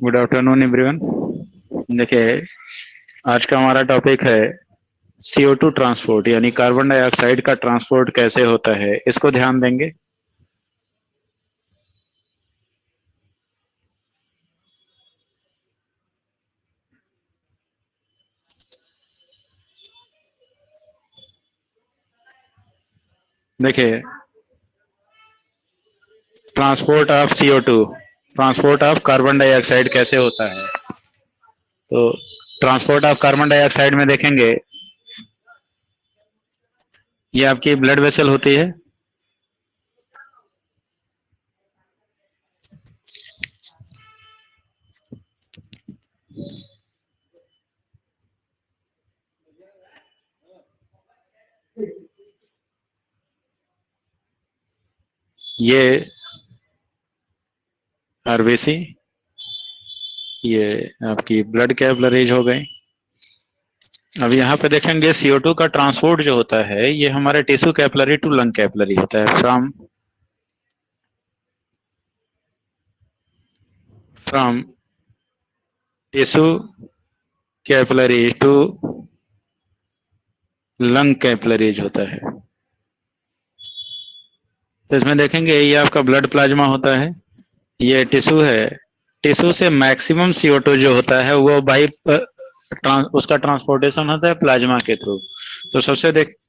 Good afternoon everyone. देखिए, आज का हमारा टॉपिक है CO2 ट्रांसपोर्ट, यानी कार्बन डाइऑक्साइड का ट्रांसपोर्ट कैसे होता है, इसको ध्यान देंगे। देखिए, transport of CO2, transport of carbon dioxide कैसे होता है। तो ट्रांसपोर्ट ऑफ कार्बन डाइऑक्साइड में देखेंगे, ये आपकी ब्लड वेसल होती है। ये आरबीसी, ये आपकी ब्लड कैपिलरीज हो गई। अब यहाँ पे देखेंगे CO2 का ट्रांसपोर्ट जो होता है ये हमारे tissue capillary to lung capillary होता है। From tissue capillary to lung capillaries होता है। तो इसमें देखेंगे ये आपका ब्लड प्लाज्मा होता है, ये टिश्यू है। टिश्यू से मैक्सिमम CO2 जो होता है वो उसका ट्रांसपोर्टेशन होता है प्लाज्मा के थ्रू। तो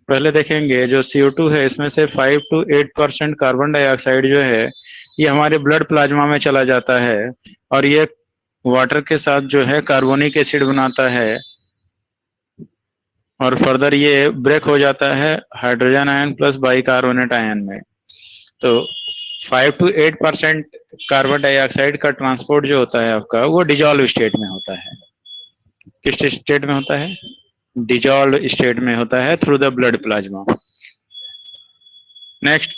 पहले देखेंगे जो CO2 है इसमें से 5 to 8% कार्बन डाइऑक्साइड जो है ये हमारे ब्लड प्लाज्मा में चला जाता है और ये वाटर के साथ जो है कार्बोनिक एसिड बनाता है और फर्दर ये ब्रेक हो जाता है hydrogen ion plus bicarbonate ion में। तो 5 to 8% कार्बन डाइऑक्साइड का ट्रांसपोर्ट जो होता है आपका वो डिजॉल्व स्टेट में होता है। किस स्टेट में होता है? डिजॉल्व स्टेट में होता है through the blood plasma. Next,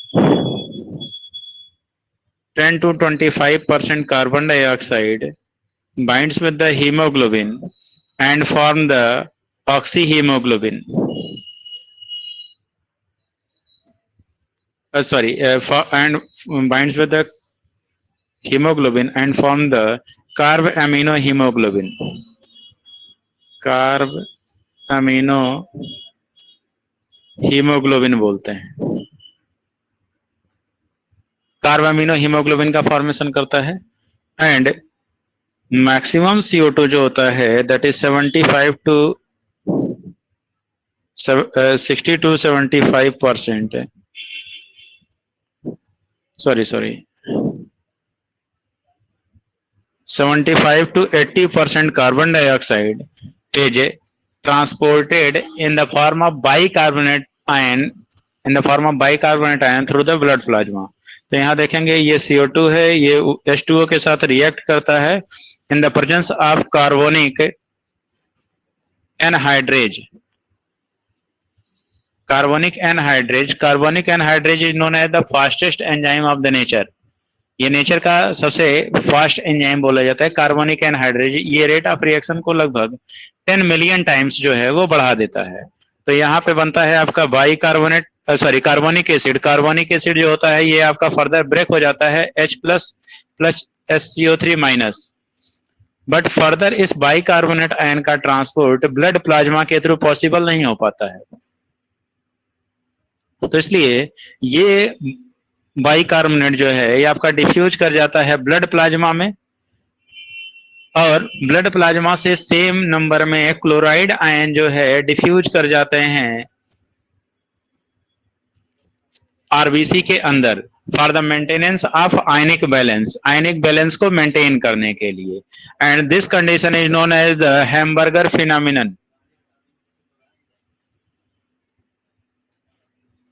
10 to 25% carbon dioxide binds with the hemoglobin and form the oxyhemoglobin. And binds with the hemoglobin and form the carb amino hemoglobin. Carb amino haemoglobin बोलते हैं। Carb amino haemoglobin का formation करता है and maximum CO2 जो होता है that is 60 to 75%, sorry 75 to 80% carbon dioxide is transported in the form of bicarbonate ion through the blood plasma. तो यहाँ देखेंगे ये CO2 है, ये H2O के साथ रिएक्ट करता है in the presence of carbonic anhydrase. Carbonic anhydrase is known as the fastest enzyme of the nature. ये नेचर का सबसे फास्ट एंजाइम बोला जाता है कार्बोनिक एनहाइड्रेज। ये रेट ऑफ रिएक्शन को लगभग 10 मिलियन टाइम्स जो है वो बढ़ा देता है। तो यहाँ पे बनता है आपका कार्बोनिक एसिड। कार्बोनिक एसिड जो होता है ये आपका फर्दर ब्रेक हो जाता है H plus SCO3 minus. But further इस बाइकार्बोनेट आयन का ट्रांसपोर्ट ब्लड प्लाज्मा के थ्रू पॉसिबल नहीं हो पाता है। तो इसलिए ये बाइकार्बोनेट जो है ये आपका डिफ्यूज कर जाता है ब्लड प्लाज्मा में और ब्लड प्लाज्मा से सेम नंबर में क्लोराइड आयन जो है डिफ्यूज कर जाते हैं आरबीसी के अंदर for the maintenance of ionic balance को मेंटेन करने के लिए। And this condition is known as the hamburger phenomenon.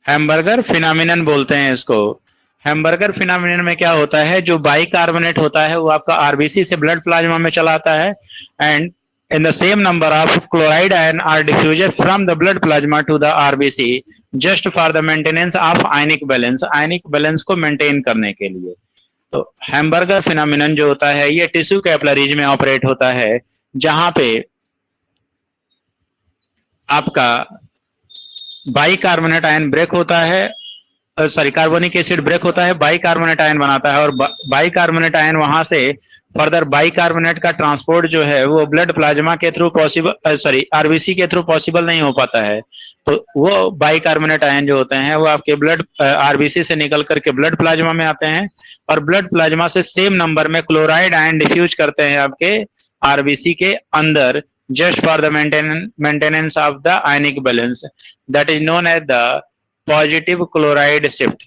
Hamburger phenomenon बोलते हैं इसको। हैम्बर्गर फिनोमिनन में क्या होता है, जो बाइकार्बोनेट होता है वो आपका आरबीसी से ब्लड प्लाज्मा में चला आता है and in the same number of chloride ion are diffused from the blood plasma to the RBC just for the maintenance of ionic balance को maintain करने के लिए। तो हैम्बर्गर फिनोमिनन जो होता है ये टिश्यू कैपिलरीज में ऑपरेट होता है जहां पे आपका बाइकार्बोनेट आयन ब्रेक होता है, कार्बोनिक एसिड ब्रेक होता है, बाइकार्बोनेट आयन बनाता है और बाइकार्बोनेट आयन वहां से फर्दर बाइकार्बोनेट का ट्रांसपोर्ट जो है वो ब्लड प्लाज्मा के थ्रू पॉसिबल, सॉरी आरबीसी के थ्रू पॉसिबल नहीं हो पाता है। तो वो बाइकार्बोनेट आयन जो होते हैं वो आपके ब्लड आरबीसी से निकल करके ब्लड प्लाज्मा में आते हैं और ब्लड प्लाज्मा से सेम नंबर में क्लोराइड आयन डिफ्यूज करते हैं आपके आरबीसी के अंदर, just for the maintenance of the ionic balance, that is known as the positive chloride shift.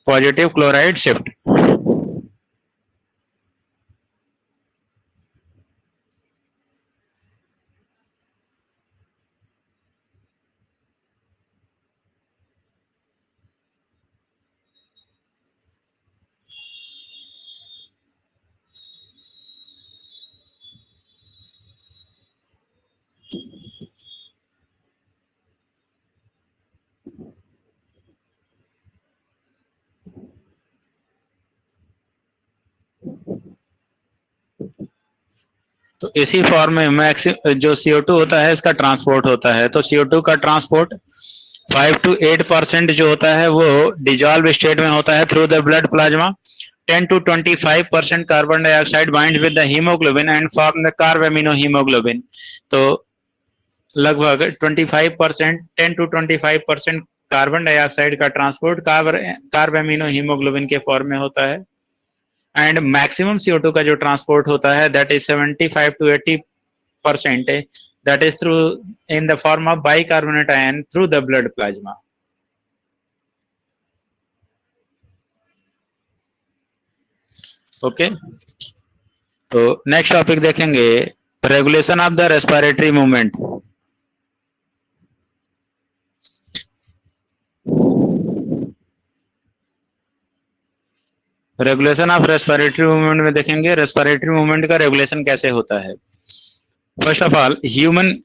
Positive chloride shift. तो इसी फॉर्म में मैक्स जो CO2 होता है इसका ट्रांसपोर्ट होता है। तो CO2 का ट्रांसपोर्ट 5 to 8% जो होता है वो डिजॉल्व स्टेट में होता है through the blood plasma. 10 to 25% carbon dioxide bind with the haemoglobin and form the carbamino haemoglobin. तो लगभग 25%, 10 to 25% कार्बन डाइऑक्साइड का ट्रांसपोर्ट कार्बामिनो हीमोग्लोबिन के फॉर्म में होता है। एंड मैक्सिमम CO2 का जो ट्रांसपोर्ट होता है that is 75 to 80%, that is through in the form of bicarbonate ion through the blood plasma. Okay, तो नेक्स्ट टॉपिक देखेंगे regulation of the respiratory movement. Regulation of respiratory movement में देखेंगे respiratory movement का regulation कैसे होता है। First of all, human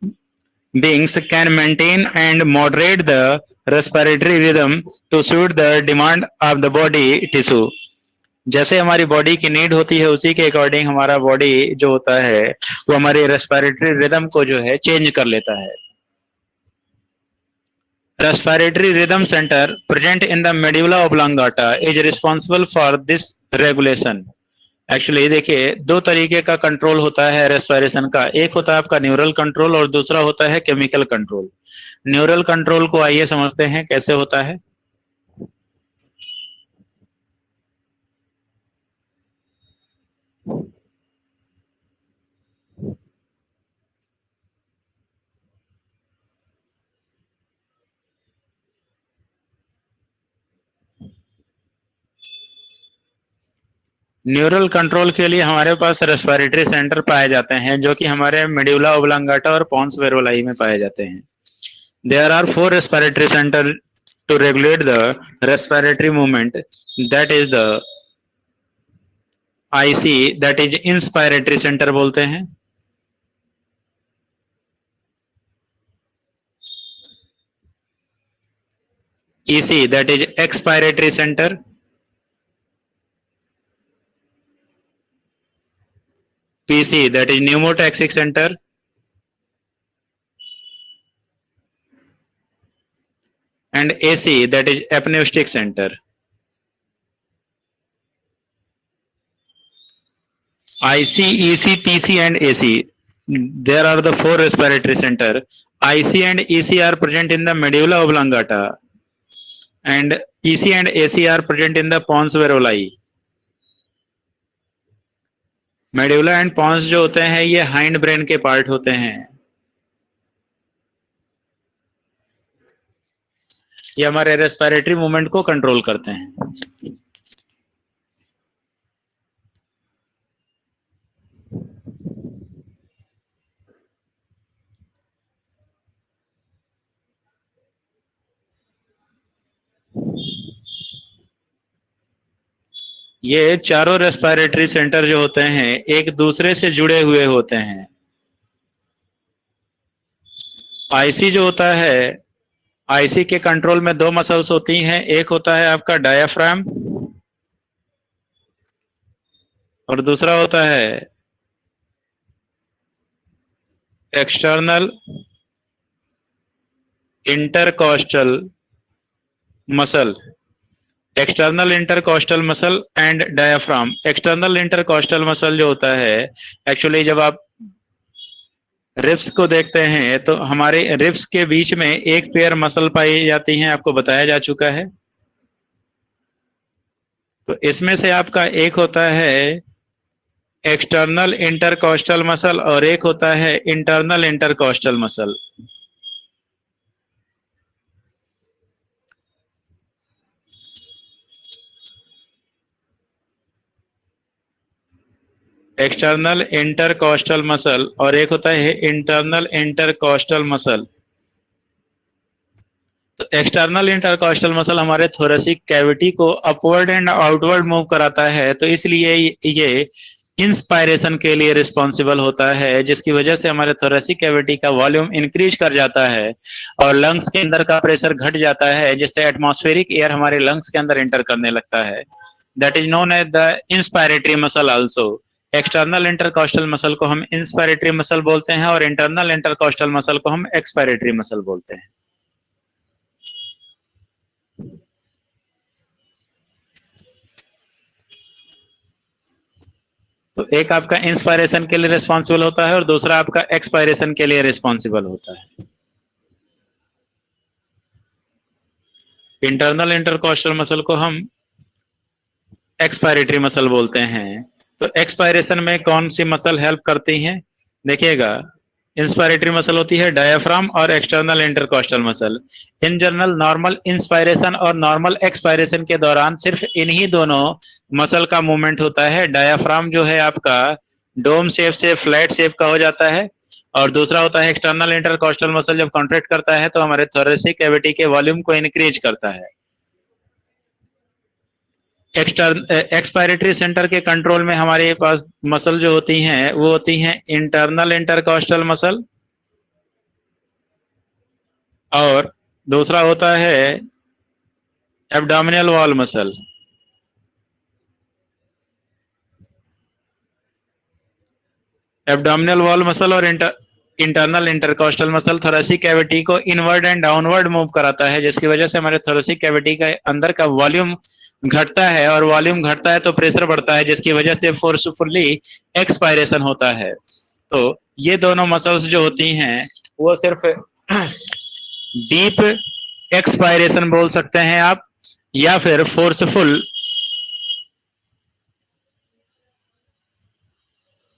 beings can maintain and moderate the respiratory rhythm to suit the demand of the body tissue. जैसे हमारी body की need होती है उसी के अकॉर्डिंग हमारा बॉडी जो होता है वो हमारी रेस्पिरेटरी रिदम को जो है चेंज कर लेता है। Respiratory rhythm center present in the medulla oblongata is responsible for this regulation. Actually देखिए दो तरीके का कंट्रोल होता है रेस्पिरेशन का, एक होता है आपका न्यूरल कंट्रोल और दूसरा होता है केमिकल कंट्रोल। न्यूरल कंट्रोल को आइए समझते हैं कैसे होता है। न्यूरल कंट्रोल के लिए हमारे पास रेस्पिरेटरी सेंटर पाए जाते हैं जो कि हमारे मेडुला ओब्लांगाटा और पोंस वेरोलाई में पाए जाते हैं। There are 4 respiratory centre to regulate the respiratory movement, that is the IC, that is inspiratory centre बोलते हैं। EC, that is expiratory centre. PC, that is pneumotaxic center, and AC, that is apneustic center. IC, EC, TC and AC, there are the 4 respiratory center. IC and EC are present in the medulla oblongata and EC and AC are present in the pons varolai. Medulla and pons जो होते हैं ये hind brain के part होते हैं। ये हमारे respiratory movement को कंट्रोल करते हैं। ये चारों रेस्पिरेटरी सेंटर जो होते हैं एक दूसरे से जुड़े हुए होते हैं। आईसी जो होता है, आईसी के कंट्रोल में 2 मसल्स होती हैं, एक होता है आपका डायाफ्राम और दूसरा होता है external intercostal muscle. External intercostal muscle and diaphragm. External intercostal muscle जो होता है, एक्चुअली जब आप रिब्स को देखते हैं तो हमारे रिब्स के बीच में एक पेयर मसल पाई जाती हैं, आपको बताया जा चुका है। तो इसमें से आपका एक होता है एक्सटर्नल इंटरकॉस्टल मसल और एक होता है internal intercostal muscle. External intercostal muscle और एक होता है इंटरनल इंटरकॉस्टल मसल। तो एक्सटर्नल इंटरकॉस्टल मसल हमारे थोरेसिक कैविटी को अपवर्ड एंड आउटवर्ड मूव कराता है, तो इसलिए ये इंस्पायरेशन के लिए रिस्पॉन्सिबल होता है, जिसकी वजह से हमारे थोरेसिक कैविटी का वॉल्यूम इंक्रीज कर जाता है और लंग्स के अंदर का प्रेशर घट जाता है, जिससे एटमॉस्फेरिक एयर हमारे लंग्स के अंदर एंटर करने लगता है। That is known as the inspiratory muscle also. External intercostal muscle को हम इंस्पायरेटरी मसल बोलते हैं और इंटरनल इंटरकॉस्टल मसल को हम एक्सपायरेटरी मसल बोलते हैं। तो एक आपका इंस्पायरेशन के लिए रिस्पॉन्सिबल होता है और दूसरा आपका एक्सपायरेशन के लिए रिस्पॉन्सिबल होता है। इंटरनल इंटरकॉस्टल मसल को हम एक्सपायरेटरी मसल बोलते हैं। तो एक्सपायरेशन में कौन सी मसल हेल्प करती हैं? देखिएगा, इंस्पायरेटरी मसल होती है डायाफ्राम और external intercostal muscle. In general normal inspiration और नॉर्मल एक्सपायरेशन के दौरान सिर्फ इन्हीं दोनों मसल का मूवमेंट होता है। डायाफ्राम जो है आपका डोम शेप से फ्लैट शेप का हो जाता है और दूसरा होता है एक्सटर्नल इंटरकॉस्टल मसल, जब कॉन्ट्रैक्ट करता है तो हमारे थोरेसिक कैविटी के वॉल्यूम को इंक्रीज करता है। एक्सपायरेटरी सेंटर के कंट्रोल में हमारे पास मसल जो होती हैं वो होती हैं इंटरनल इंटरकॉस्टल मसल और दूसरा होता है abdominal wall muscle. Abdominal wall muscle और internal intercostal muscle thoracic cavity को इनवर्ड एंड डाउनवर्ड मूव कराता है, जिसकी वजह से हमारे थोरेसिक कैविटी का अंदर का वॉल्यूम घटता है और वॉल्यूम घटता है तो प्रेशर बढ़ता है, जिसकी वजह से फोर्सफुली एक्सपायरेशन होता है। तो ये दोनों मसल्स जो होती हैं वो सिर्फ डीप एक्सपायरेशन बोल सकते हैं आप, या फिर फोर्सफुल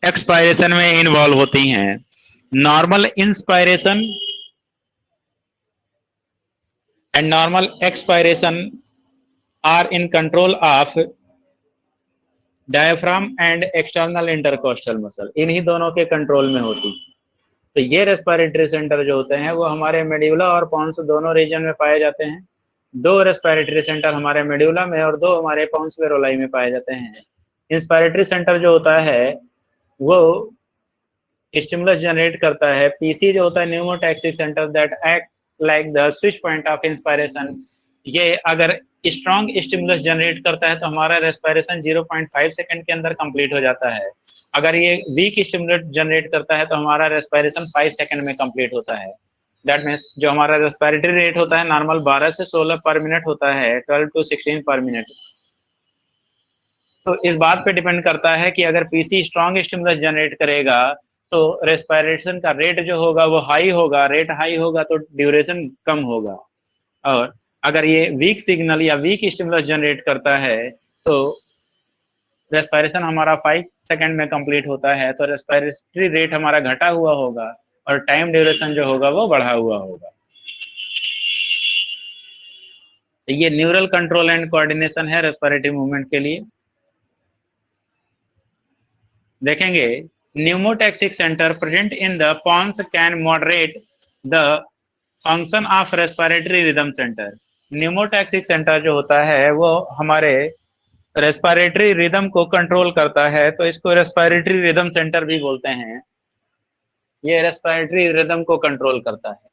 एक्सपायरेशन में इन्वॉल्व होती हैं। Normal inspiration and normal expiration are in control of diaphragm and external intercostal muscle. इन्हीं दोनों के कंट्रोल में होती। तो ये रेस्पिरेटरी सेंटर जो होते हैं वो हमारे मेड्यूला और पॉन्स दोनों रीजन में पाए जाते हैं। दो रेस्पिरेटरी सेंटर हमारे मेड्यूला में और दो हमारे पॉन्स वेरोलाई में पाए जाते हैं। इंस्पायरेटरी सेंटर जो होता है वो स्टिमुलस जनरेट करता है। पीसी जो होता है pneumotaxic centre that act like the switch point of inspiration. ये अगर स्ट्रॉन्ग स्टिमुलस जनरेट करता है तो हमारा रेस्पिरेशन 0.5 सेकंड के अंदर कंप्लीट हो जाता है। अगर ये वीक स्टिमुलेट जनरेट करता है तो हमारा रेस्पिरेशन 5 सेकंड में कंप्लीट होता है। दैट मीन्स जो हमारा रेस्पिरेटरी रेट होता है नॉर्मल 12 से 16 पर मिनट होता है, 12 to 16 पर मिनट। तो इस बात पे डिपेंड करता है कि अगर पीसी स्ट्रॉन्ग स्टिमुलस जनरेट करेगा तो रेस्पिरेशन का रेट जो होगा वो हाई होगा, रेट हाई होगा तो ड्यूरेशन कम होगा। और अगर ये वीक सिग्नल या वीक स्टिमुलस जनरेट करता है तो रेस्पिरेशन हमारा 5 सेकंड में कंप्लीट होता है, तो रेस्पिरेटरी रेट हमारा घटा हुआ होगा और टाइम ड्यूरेशन जो होगा वो बढ़ा हुआ होगा। तो ये न्यूरल कंट्रोल एंड कोऑर्डिनेशन है रेस्पिरेटरी मूवमेंट के लिए। देखेंगे, pneumotaxic center present in the pons can moderate the function of respiratory rhythm center। pneumotaxic center जो होता है वो हमारे रेस्पिरेटरी रिदम को कंट्रोल करता है, तो इसको रेस्पिरेटरी रिदम सेंटर भी बोलते हैं। ये रेस्पिरेटरी रिदम को कंट्रोल करता है।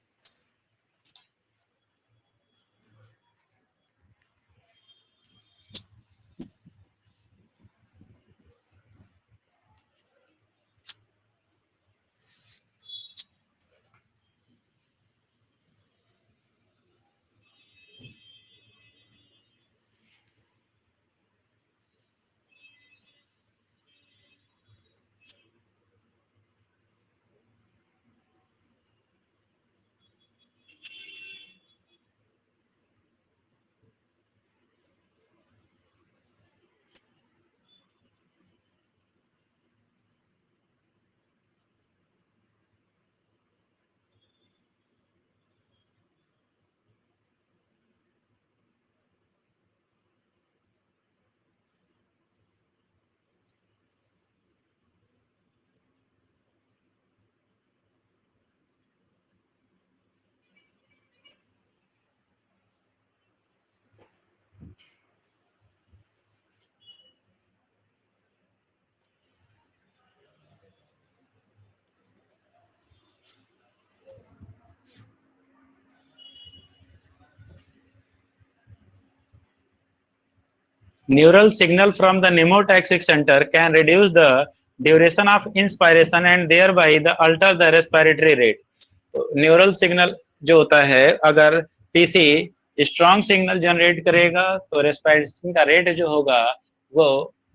Neural signal from the pneumothoracic center can reduce the duration of inspiration and thereby the alter the respiratory rate. Neural signal जो होता है, अगर पीसी स्ट्रॉन्ग सिग्नल जनरेट करेगा तो रेस्पिरेशन का रेट जो होगा वो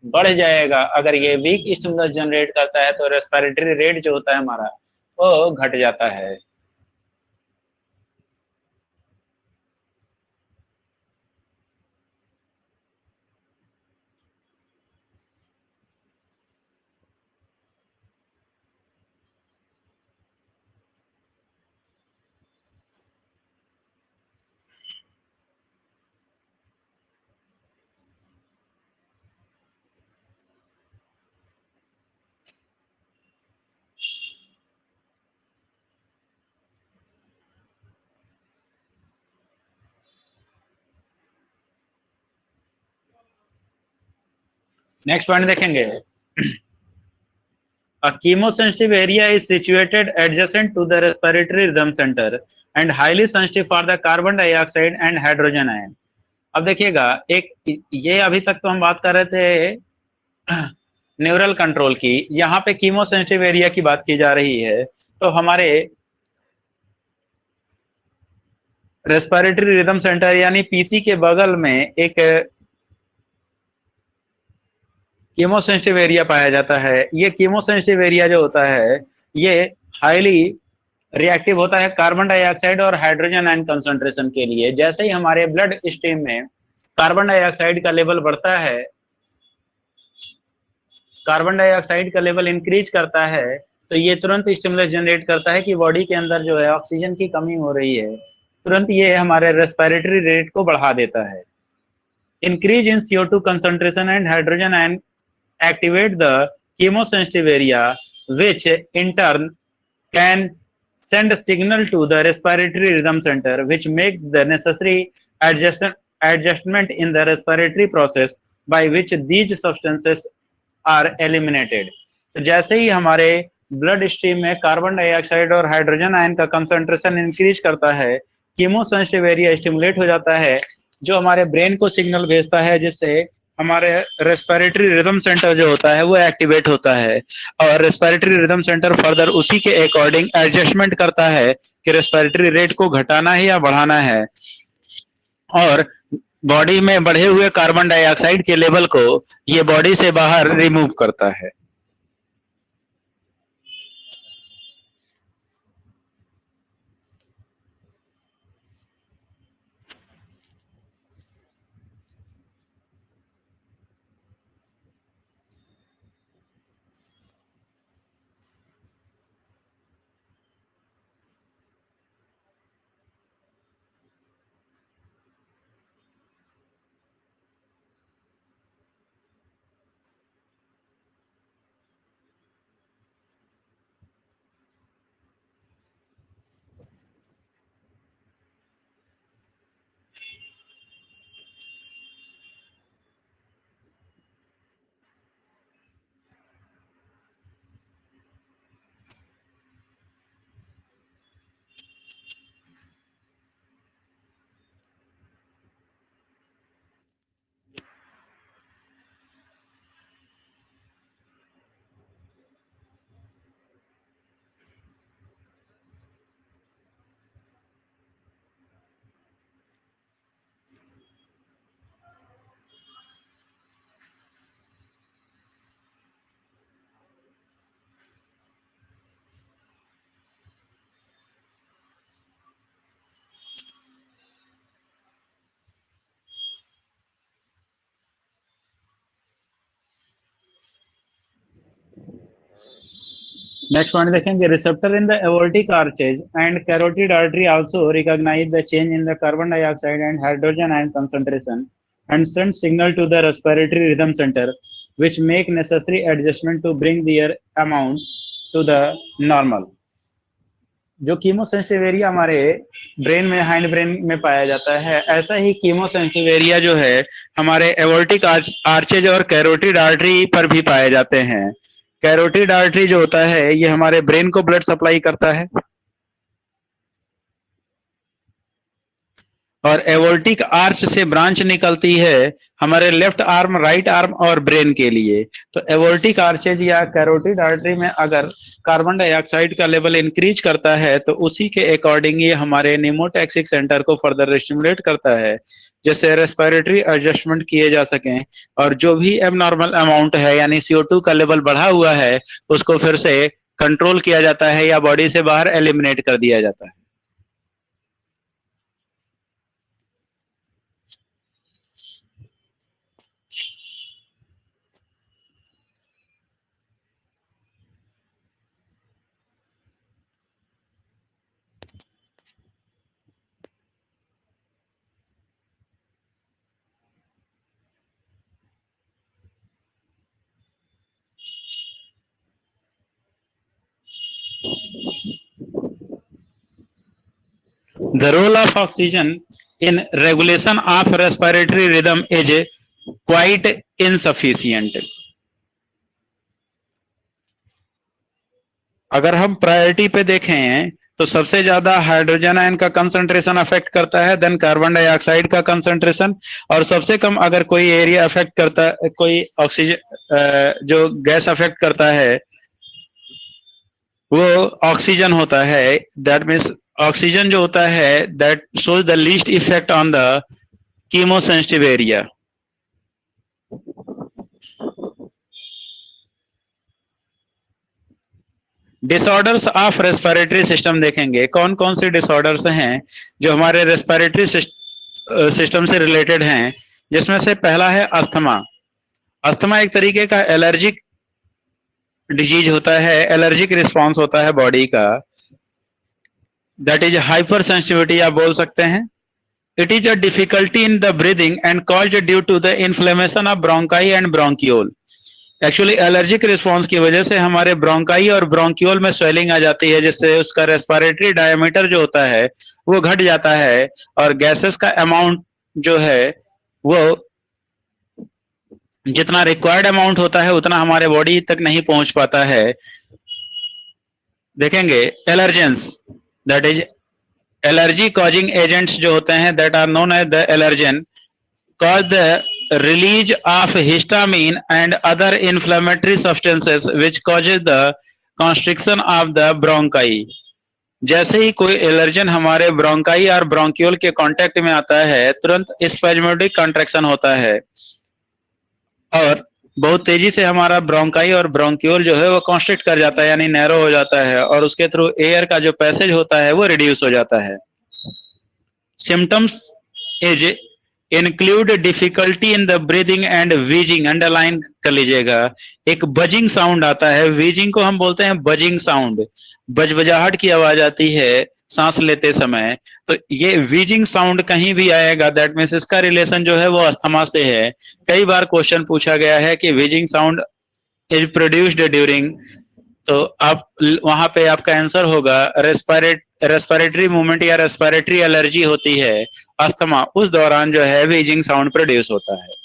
बढ़ जाएगा। अगर ये वीक स्टिमुलस जनरेट करता है तो रेस्पिरेटरी रेट जो होता है हमारा वो घट जाता है। नेक्स्ट पॉइंट देखेंगे, A chemosensitive area is situated adjacent to the respiratory rhythm center and highly sensitive for the carbon dioxide and hydrogen ion. अब देखिएगा, एक ये अभी तक तो हम बात कर रहे थे न्यूरल कंट्रोल की, यहाँ पे कीमोसेंसिटिव एरिया की बात की जा रही है। तो हमारे रेस्पिरेटरी रिदम सेंटर यानी पीसी के बगल में एक कीमोसेंसिटिव एरिया पाया जाता है। ये कीमोसेंसिटिव एरिया जो होता है ये हाईली रिएक्टिव होता है कार्बन डाइऑक्साइड और हाइड्रोजन आयन कंसंट्रेशन के लिए। जैसे ही हमारे ब्लड स्ट्रीम में कार्बन डाइऑक्साइड का लेवल बढ़ता है, कार्बन डाइऑक्साइड का लेवल इंक्रीज करता है, तो ये तुरंत स्टिमुलस जनरेट करता है कि बॉडी के अंदर जो है ऑक्सीजन की कमी हो रही है, तुरंत ये हमारे रेस्पिरेटरी रेट को बढ़ा देता है। Increase in CO2 concentration and hydrogen ion activate the chemosensitive area, which in turn can send a signal to the respiratory rhythm center, which make the necessary adjustment in the respiratory process by which these substances are eliminated. तो जैसे ही हमारे blood stream में carbon dioxide और hydrogen ion का concentration increase करता है, chemosensitive area stimulate हो जाता है, जो हमारे ब्रेन को सिग्नल भेजता है, जिससे हमारे रेस्पिरेटरी रिदम सेंटर जो होता है वो एक्टिवेट होता है और रेस्पिरेटरी रिदम सेंटर फर्दर उसी के अकॉर्डिंग एडजस्टमेंट करता है कि रेस्पिरेटरी रेट को घटाना है या बढ़ाना है, और बॉडी में बढ़े हुए कार्बन डाइऑक्साइड के लेवल को ये बॉडी से बाहर रिमूव करता है। नेक्स्ट पॉइंट देखेंगे, receptor in the aortic arches and carotid artery also recognise the change in the carbon dioxide and hydrogen ion concentration and send signal to the respiratory rhythm center, which make necessary adjustment to bring their amount to the normal. जो chemosensitive area हमारे brain में, hind brain में पाया जाता है, ऐसा ही chemosensitive area जो है हमारे एओर्टिक आर्चेज और कैरोटिड आर्टरी पर भी पाए जाते हैं। कैरोटिड आर्टरी जो होता है ये हमारे ब्रेन को ब्लड सप्लाई करता है, और एवोल्टिक आर्च से ब्रांच निकलती है हमारे लेफ्ट आर्म, राइट आर्म और ब्रेन के लिए। तो एवोल्टिक आर्चेज या कैरोटिड आर्टरी में अगर कार्बन डाइऑक्साइड का लेवल इंक्रीज करता है तो उसी के अकॉर्डिंग ये हमारे निमोटैक्सिक सेंटर को फर्दर स्टिमुलेट करता है, जैसे रेस्पिरेटरी एडजस्टमेंट किए जा सकें, और जो भी एबनॉर्मल अमाउंट है यानी CO2 का लेवल बढ़ा हुआ है उसको फिर से कंट्रोल किया जाता है या बॉडी से बाहर एलिमिनेट कर दिया जाता है। The role of oxygen in regulation of respiratory rhythm is quite insufficient. अगर हम प्रायोरिटी पे देखें तो सबसे ज्यादा हाइड्रोजन आयन का कंसंट्रेशन अफेक्ट करता है, देन कार्बन डाइऑक्साइड का कंसंट्रेशन, और सबसे कम अगर कोई एरिया अफेक्ट करता है, कोई ऑक्सीजन जो गैस अफेक्ट करता है वो ऑक्सीजन होता है। दैट मीन्स ऑक्सीजन जो होता है that shows the least effect on the chemosensitive area. Disorders of respiratory system देखेंगे, कौन कौन से डिसऑर्डर्स हैं जो हमारे रेस्पिरेटरी सिस्टम से रिलेटेड हैं, जिसमें से पहला है अस्थमा। अस्थमा एक तरीके का एलर्जिक डिजीज होता है, एलर्जिक रिस्पॉन्स होता है बॉडी का, दैट इज हाइपर सेंसिटिविटी आप बोल सकते हैं। It is a difficulty in the breathing and caused due to the inflammation of bronchi and bronchiole. Actually allergic response की वजह से हमारे ब्रोंकाई और ब्रोंक्यूल में स्वेलिंग आ जाती है, जिससे उसका रेस्पिरेटरी डायमीटर जो होता है वो घट जाता है और गैसेस का अमाउंट जो है वो जितना रिक्वायर्ड अमाउंट होता है उतना हमारे बॉडी तक नहीं पहुंच पाता है। देखेंगे allergens, that is allergy causing agents जो होते हैं that are known as the allergen, cause the release of histamine and other inflammatory substances which causes the constriction of the bronchi। जैसे ही कोई एलर्जन हमारे ब्रोंकाई और ब्रोंक्यूल के contact में आता है तुरंत स्पैज्मेटिक कॉन्ट्रैक्शन होता है और बहुत तेजी से हमारा ब्रोंकाई और ब्रोंक्यूल जो है वो कॉन्स्ट्रिक्ट कर जाता है यानी नैरो हो जाता है और उसके थ्रू एयर का जो पैसेज होता है वो रिड्यूस हो जाता है। Symptoms is include difficulty in the breathing and wheezing, underline कर लीजिएगा। एक बजिंग साउंड आता है, वीजिंग को हम बोलते हैं बजिंग साउंड, बजबजाहट की आवाज आती है सांस लेते समय, तो ये वीजिंग साउंड कहीं भी आएगा दैट मीन्स इसका रिलेशन जो है वो अस्थमा से है। कई बार क्वेश्चन पूछा गया है कि wheezing sound is produced during, तो आप वहां पे आपका आंसर होगा रेस्पिरेटरी मूवमेंट या रेस्पिरेटरी एलर्जी होती है अस्थमा, उस दौरान जो है वीजिंग साउंड प्रोड्यूस होता है।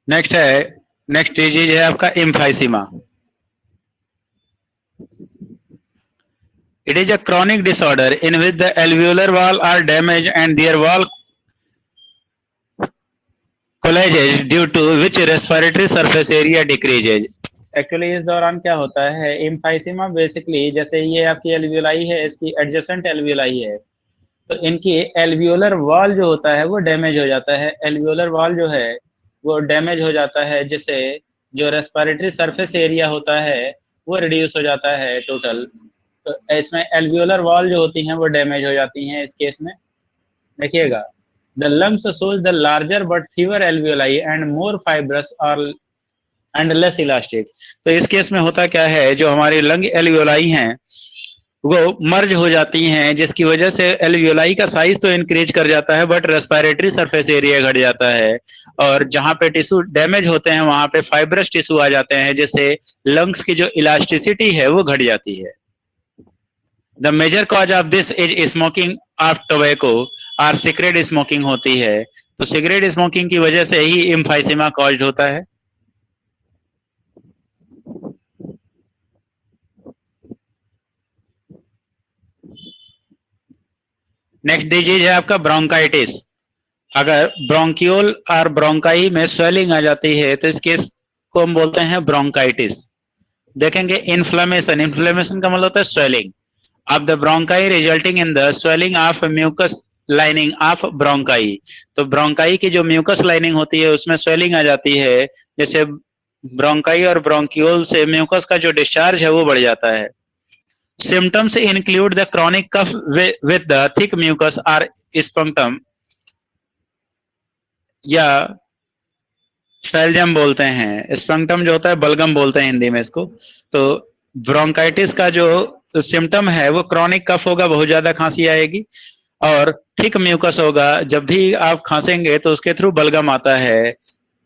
नेक्स्ट डिजीज है आपका emphysema. It is a chronic disorder in which the alveolar wall are damaged and their wall collages due to which respiratory surface area decreases। Actually इस दौरान क्या होता है, एम्फाइसीमा बेसिकली, जैसे ये आपकी एल्वियोलाई है, इसकी एडजेसेंट एल्वियोलाई है, तो इनकी एल्वियोलर वॉल जो होता है वो डैमेज हो जाता है। एल्वियोलर वॉल जो है वो डैमेज हो जाता है, जिससे जो रेस्पिरेटरी सरफेस एरिया होता है वो रिड्यूस हो जाता है टोटल। तो इसमें एल्वियोलर वॉल जो होती हैं वो डैमेज हो जाती हैं इस केस में। देखिएगा, the lungs shows the larger but fever alveoli and more fibrous और एंड लेस इलास्टिक। तो इस केस में होता क्या है, जो हमारी लंग एल्वियोलाई हैं वो मर्ज हो जाती हैं, जिसकी वजह से एल्वियोलाई का साइज तो इंक्रीज कर जाता है बट रेस्पिरेटरी सरफेस एरिया घट जाता है, और जहां पे टिश्यू डैमेज होते हैं वहां पे फाइब्रस टिश्यू आ जाते हैं, जिससे लंग्स की जो इलास्टिसिटी है वो घट जाती है। The major cause of this is smoking of tobacco और सिगरेट स्मोकिंग होती है। तो सिगरेट स्मोकिंग की वजह से ही एम्फाइसीमा कॉज्ड होता है। नेक्स्ट डिजीज है आपका ब्रोंकाइटिस। अगर ब्रोंकियोल और ब्रोंकाई में स्वेलिंग आ जाती है तो इस केस को हम बोलते हैं ब्रोंकाइटिस। देखेंगे इन्फ्लेमेशन, इन्फ्लेमेशन का मतलब होता है swelling of the bronchi resulting in the swelling of mucus lining of bronchi. तो ब्रोंकाई की जो म्यूकस लाइनिंग होती है उसमें स्वेलिंग आ जाती है, जैसे ब्रोंकाई और ब्रोंकियोल से म्यूकस का जो डिस्चार्ज है वो बढ़ जाता है। Symptoms include the chronic cough with the thick mucus और स्पंक्टम, या फेल्जम बोलते हैं, स्पंक्टम जो होता है बलगम बोलते हैं हिंदी में इसको। तो ब्रोंकाइटिस का जो सिम्टम है वो क्रॉनिक कफ होगा, बहुत ज्यादा खांसी आएगी, और थिक म्यूकस होगा, जब भी आप खांसेंगे तो उसके थ्रू बलगम आता है,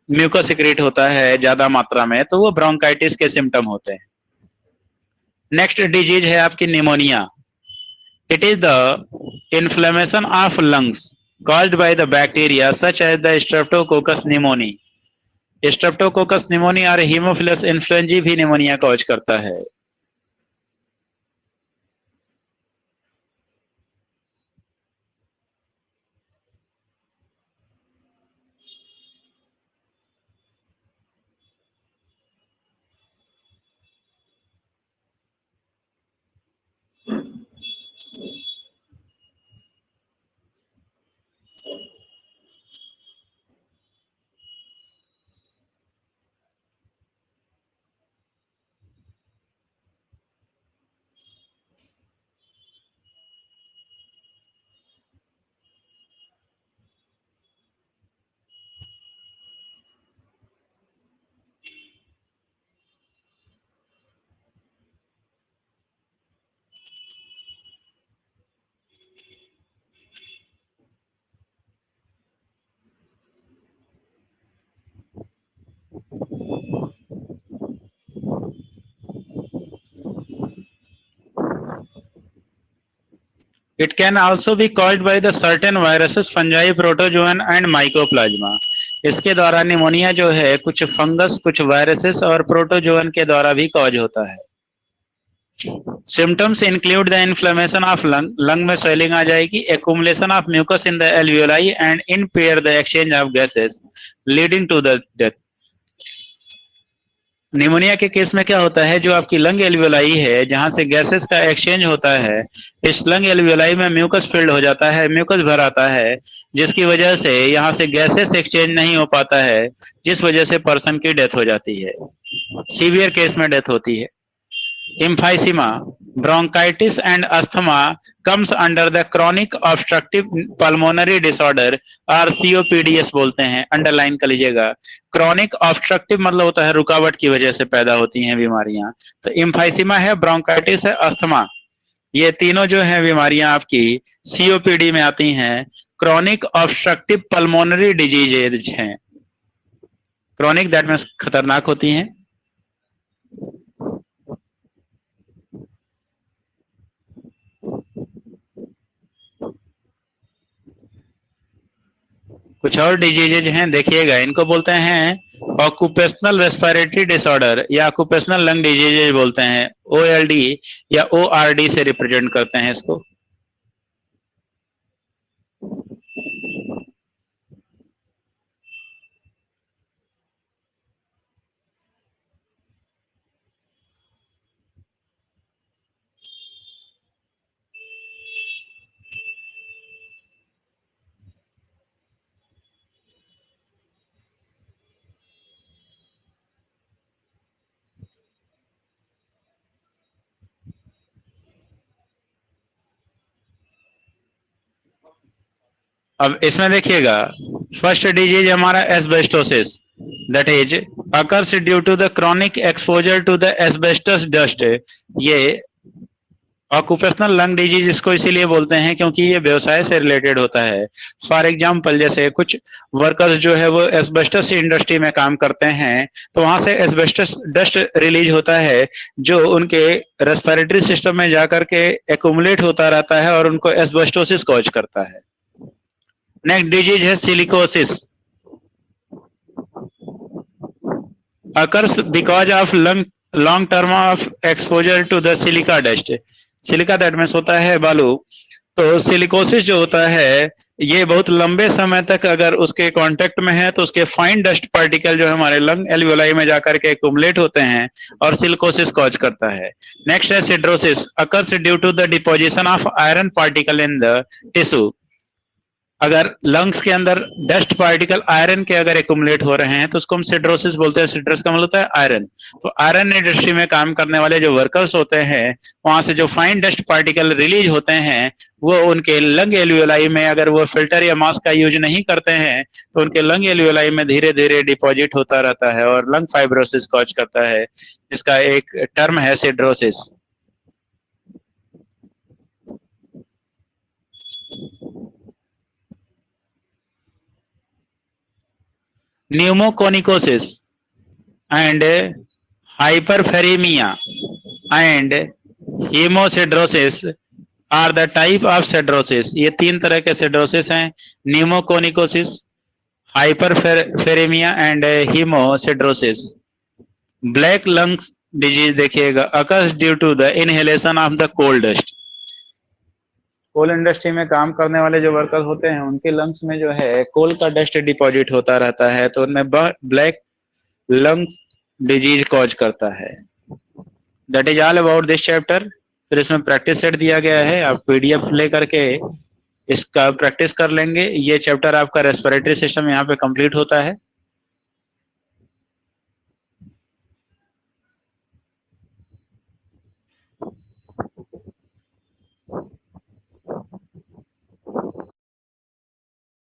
म्यूकस सिक्रेट होता है ज्यादा मात्रा में, तो वो ब्रोंकाइटिस के सिम्टम होते हैं। नेक्स्ट डिजीज है आपकी pneumonia. It is the inflammation of lungs caused by the bacteria such as the streptococcus pneumoniae। Streptococcus pneumonia और हीमोफिलस इन्फ्लुएंजी भी निमोनिया कॉज करता है। It can also be caused by the certain viruses, fungi, protozoan and mycoplasma। इसके द्वारा pneumonia जो है कुछ fungus, कुछ वायरसेस और प्रोटोजोअन के द्वारा भी कॉज होता है। Symptoms include the inflammation of lung, lung में स्वेलिंग आ जाएगी, accumulation of mucus in the alveoli and impair the exchange of gases leading to the death. Pneumonia के केस में क्या होता है, जो आपकी लंग एल्वियोलाई है जहां से गैसेस का एक्सचेंज होता है, इस लंग एल्वियोलाई में म्यूकस फिल्ड हो जाता है, म्यूकस भर आता है, जिसकी वजह से यहाँ से गैसेस एक्सचेंज नहीं हो पाता है, जिस वजह से पर्सन की डेथ हो जाती है, सीवियर केस में डेथ होती है। Emphysema, bronchitis and asthma comes under the chronic obstructive pulmonary disorder और COPDS बोलते हैं, अंडरलाइन कर लीजिएगा। क्रॉनिक ऑब्स्ट्रक्टिव मतलब होता है रुकावट की वजह से पैदा होती हैं बीमारियां। तो इम्फाइसीमा है, ब्रोंकाइटिस है, अस्थमा, ये तीनों जो है बीमारियां आपकी COPD में आती हैं। क्रॉनिक ऑब्स्ट्रक्टिव पल्मोनरी डिजीज हैं, क्रॉनिक दैट मीन्स खतरनाक होती हैं। कुछ और डिजीजेज हैं, देखिएगा, इनको बोलते हैं ऑक्यूपेशनल रेस्पिरेटरी डिसऑर्डर या ऑक्यूपेशनल लंग डिजीजेज बोलते हैं, OLD या ORD से रिप्रेजेंट करते हैं इसको। अब इसमें देखिएगा, फर्स्ट डिजीज हमारा asbestosis, that is occurs due to the chronic exposure to the asbestos dust. ये ऑक्यूपेशनल लंग डिजीज इसको इसीलिए बोलते हैं क्योंकि ये व्यवसाय से रिलेटेड होता है। फॉर एग्जांपल, जैसे कुछ वर्कर्स जो है वो एस्बेस्टस इंडस्ट्री में काम करते हैं, तो वहां से एस्बेस्टस डस्ट रिलीज होता है जो उनके रेस्पिरेटरी सिस्टम में जाकर के एक्यूमुलेट होता रहता है और उनको एस्बेस्टोसिस कॉज करता है। नेक्स्ट डिजीज है silicosis, occurs because of long term of exposure to the silica dust। Silica that means होता है बालू। तो सिलिकोसिस जो होता है ये बहुत लंबे समय तक अगर उसके कांटेक्ट में है तो उसके फाइन डस्ट पार्टिकल जो है हमारे लंग एल्वियोलाई में जाकर के एक्यूमुलेट होते हैं और सिलिकोसिस कॉज करता है। नेक्स्ट है siderosis, occurs due to the deposition of iron particle in the tissue. अगर लंग्स के अंदर डस्ट पार्टिकल आयरन के अगर एक्यूमुलेट हो रहे हैं तो उसको हम सिड्रोसिस बोलते हैं। सिड्रस का मतलब होता है आयरन। तो आयरन इंडस्ट्री में काम करने वाले जो वर्कर्स होते हैं वहां से जो फाइन डस्ट पार्टिकल रिलीज होते हैं वो उनके लंग एल्वियोलाई में, अगर वो फिल्टर या मास्क का यूज नहीं करते हैं तो उनके लंग एल्वियोलाई में धीरे धीरे डिपॉजिट होता रहता है और लंग फाइब्रोसिस कॉज करता है, जिसका एक टर्म है सिड्रोसिस। pneumoconicosis and hyperferemia and hemosidrosis are the type of sidrosis। ये तीन तरह के सिड्रोसिस हैं, pneumoconiosis, hyperferraemia and haemosiderosis. Black lungs disease देखिएगा, occurs due to the inhalation of the coal dust. Coal industry में काम करने वाले जो वर्कर होते हैं उनके लंग्स में जो है कोल का डस्ट डिपॉजिट होता रहता है तो उनमें ब्लैक लंग्स डिजीज कॉज करता है। That is all about this chapter. फिर इसमें प्रैक्टिस सेट दिया गया है, आप पीडीएफ ले करके इसका प्रैक्टिस कर लेंगे। ये चैप्टर आपका रेस्पिरेटरी सिस्टम यहाँ पे कंप्लीट होता है।